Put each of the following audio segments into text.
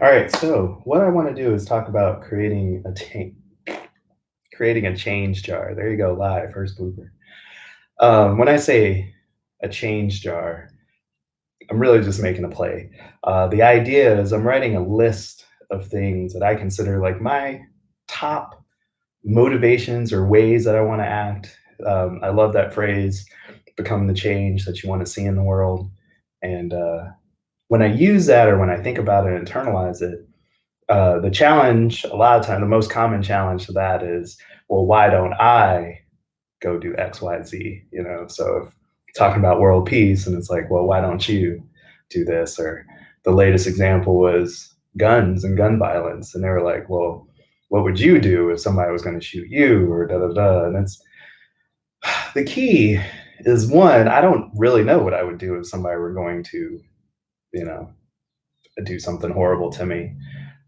All right, so what I want to do is talk about creating a change jar. There you go, live, first blooper. When I say a change jar, I'm really just making a play. The idea is I'm writing a list of things that I consider like my top motivations or ways that I want to act. I love that phrase, become the change that you want to see in the world. And when I use that or when I think about it and internalize it, the challenge, a lot of time, the most common challenge to that is, well, why don't I go do X, Y, Z? So if talking about world peace, and it's like, well, why don't you do this? Or the latest example was guns and gun violence, and they were like, well, what would you do if somebody was going to shoot you, or da da da? And it's the key is one, I don't really know what I would do if somebody were going to, you know, do something horrible to me.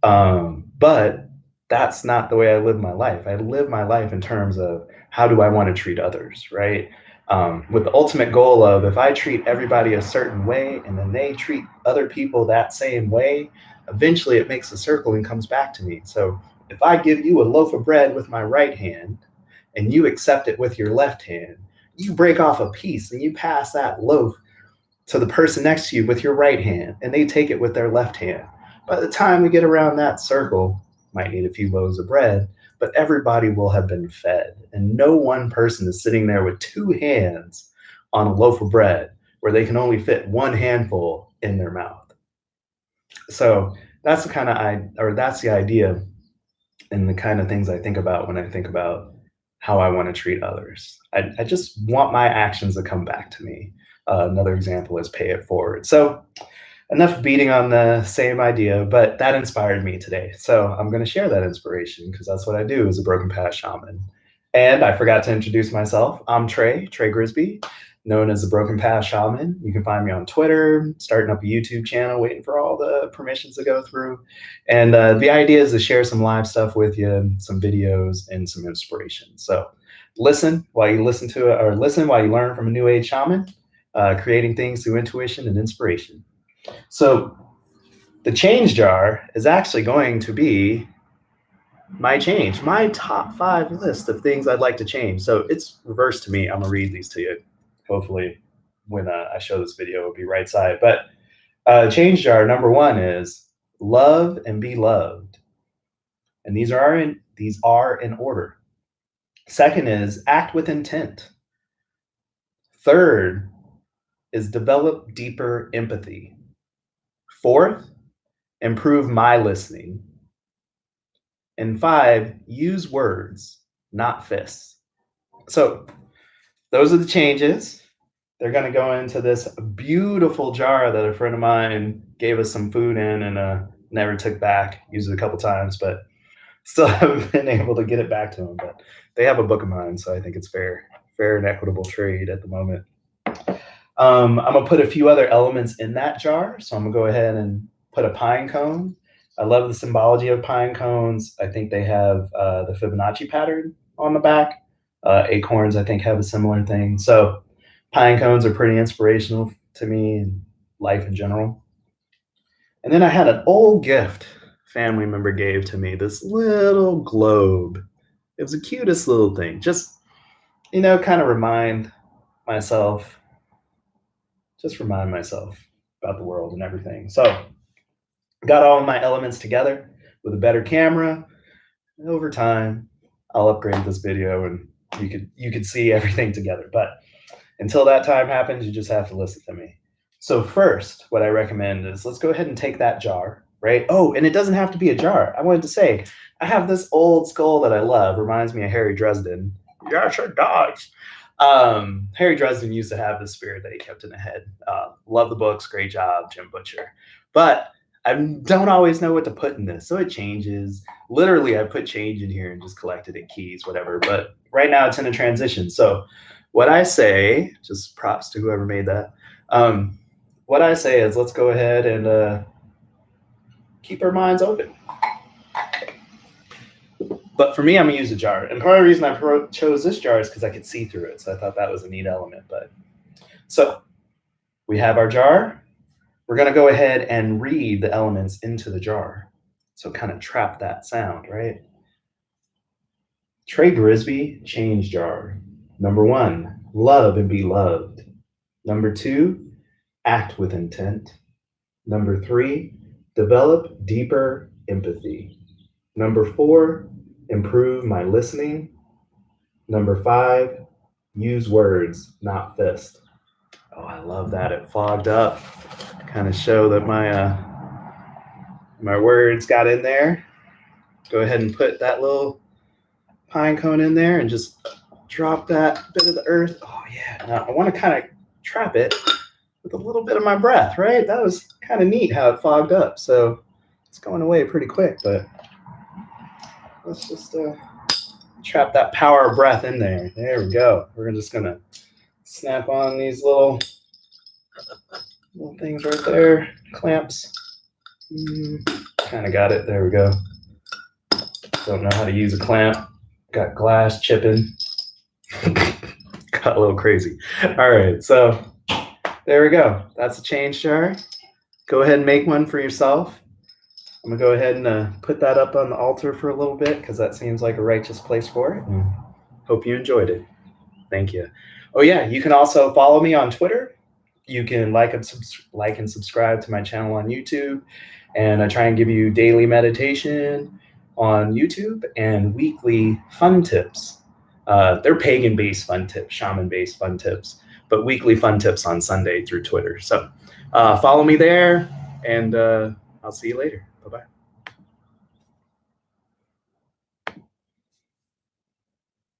But that's not the way I live my life. I live my life in terms of how do I want to treat others, right? With the ultimate goal of if I treat everybody a certain way and then they treat other people that same way, eventually it makes a circle and comes back to me. So if I give you a loaf of bread with my right hand and you accept it with your left hand, you break off a piece and you pass that loaf to the person next to you with your right hand and they take it with their left hand. By the time we get around that circle, might need a few loaves of bread, but everybody will have been fed. And no one person is sitting there with two hands on a loaf of bread where they can only fit one handful in their mouth. So that's the kind of that's the idea and the kind of things I think about when I think about how I want to treat others. I just want my actions to come back to me. Another example is pay it forward. So enough beating on the same idea, but that inspired me today. So I'm going to share that inspiration because that's what I do as a broken path shaman. And I forgot to introduce myself. I'm Trey Grisby, known as the Broken Path Shaman. You can find me on Twitter, starting up a YouTube channel, waiting for all the permissions to go through. And the idea is to share some live stuff with you, some videos, and some inspiration. So listen while you listen to it, or listen while you learn from a new age shaman, creating things through intuition and inspiration. So the change jar is actually going to be my top 5 list of things I'd like to change. So it's reversed to me. I'm gonna read these to you. Hopefully, when I show this video, it'll be right side. But change jar number 1 is love and be loved, and these are in order. Second is act with intent. Third is develop deeper empathy. Fourth, improve my listening. And 5, use words, not fists. So those are the changes. They're going to go into this beautiful jar that a friend of mine gave us some food in and never took back. Used it a couple times, but still haven't been able to get it back to them. But they have a book of mine, so I think it's fair and equitable trade at the moment. I'm going to put a few other elements in that jar. So I'm going to go ahead and put a pine cone. I love the symbology of pine cones. I think they have the Fibonacci pattern on the back. Acorns, I think, have a similar thing. So pine cones are pretty inspirational to me and life in general. And then I had an old gift family member gave to me, this little globe. It was the cutest little thing. Just, kind of remind myself about the world and everything. So got all of my elements together with a better camera. And over time, I'll upgrade this video and you could see everything together. But until that time happens, you just have to listen to me. So first, what I recommend is let's go ahead and take that jar, right? Oh, and it doesn't have to be a jar. I wanted to say, I have this old skull that I love. Reminds me of Harry Dresden. Yes, it does. Harry Dresden used to have this spirit that he kept in a head. Love the books. Great job, Jim Butcher. But I don't always know what to put in this, so it changes. Literally, I put change in here and just collected it, keys, whatever. But right now, it's in a transition. So what I say, just props to whoever made that. What I say is let's go ahead and keep our minds open. But for me, I'm going to use a jar. And part of the reason I chose this jar is because I could see through it. So I thought that was a neat element. But so we have our jar. we're going to go ahead and read the elements into the jar. So kind of trap that sound, right? Trey Grisby, change jar. Number 1, love and be loved. Number 2, act with intent. Number 3, develop deeper empathy. Number 4, improve my listening. Number 5, use words, not fist. Oh, I love that. It fogged up. Kind of show that my words got in there. Go ahead and put that little pine cone in there and just drop that bit of the earth. Oh yeah. Now I want to kind of trap it with a little bit of my breath, right? That was kind of neat how it fogged up. So it's going away pretty quick, but let's just trap that power of breath in there. There we go. We're just gonna snap on these little things right there, clamps. Kind of got it. There we go. Don't know how to use a clamp. Got glass chipping. Got a little crazy. All right, so there we go. That's a change jar. Go ahead and make one for yourself. I'm gonna go ahead and put that up on the altar for a little bit because that seems like a righteous place for it. And hope you enjoyed it. Thank you. Oh yeah, you can also follow me on Twitter. You can like and subscribe to my channel on YouTube. And I try and give you daily meditation on YouTube and weekly fun tips. They're pagan-based fun tips, shaman-based fun tips, but weekly fun tips on Sunday through Twitter. So follow me there, and I'll see you later.